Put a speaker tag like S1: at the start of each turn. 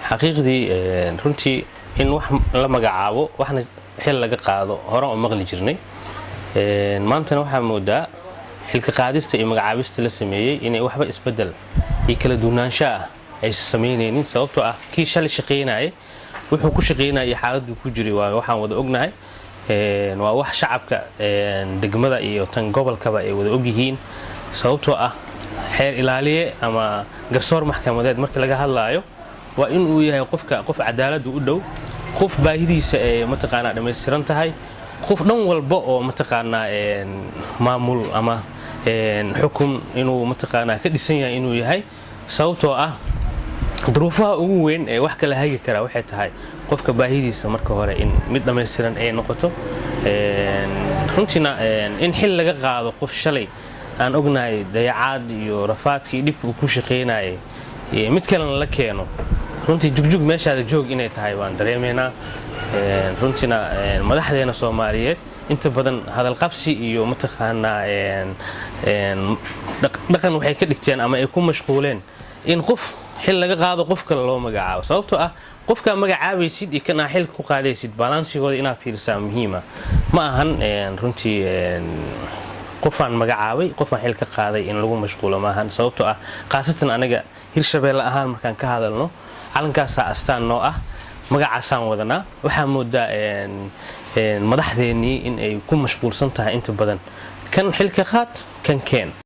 S1: xaqiiqdii runtii in wax la magacaabo waxna xil laga qaado hore oo maqli jirnay maantana waxa moodaa xilka qaadista iyo magacaabista la sameeyay inay waxba isbedel iyo kala duwanaansho ay sameeyeen sababtoo ah kii shalay shaqeynayay wuxuu ku shaqeynayay xaaladdu ku jiray waxaan wada ognahay waa wax shacabka degmada iyo tan gobolkaba ay wada og yihiin sababtoo ah xeer ilaaliye ama garsoor maxkamadeed markii laga hadlaayo waa in uu yahay qof cadaalad u dhow qof baahidiisa ee mataqaana dhameystiran tahay qof dhan walba oo mataqaana maamul ama xukum inuu mataqaana ka dhisan yahay inuu yahay sababtoo ah duruufaha ugu weyn ee wax kala hagi kara waxay tahay qofka baahidiisa marka hore in mid dhameystiran ay noqoto runtina in xil laga qaado qof shalay aan ognahay dayacaad iyo rafaadkii dhibku ku shaqeynayay mid kalena la keeno runtii jugjug meeshaada joog inay tahay waan dareemeynaa runtina madaxdeena Soomaaliyeed inta badan hadal qabsi iyo mataqaana dhaqan waxay ka dhigteen ama ay ku mashquuleen in qof xil laga qaado qof kale loo magacaabo sababtoo ah qofka magacaabaysid iyo kan xil ku qaadaysid balansigooda inaad fiirsaa muhiima ma ahan runtii qofaan magacaabay qofaan xil ka qaaday in lagu mashquulo ma ahan sababtoo ah qaasatan anaga Hirshabeelle ahaan markaan ka hadalno calankaas astaan noo ah magacaasaan wadanaa waxaa moodaa madaxdeennii in ay ku mashquulsan tahay inta badan kan xilka qaad kan keen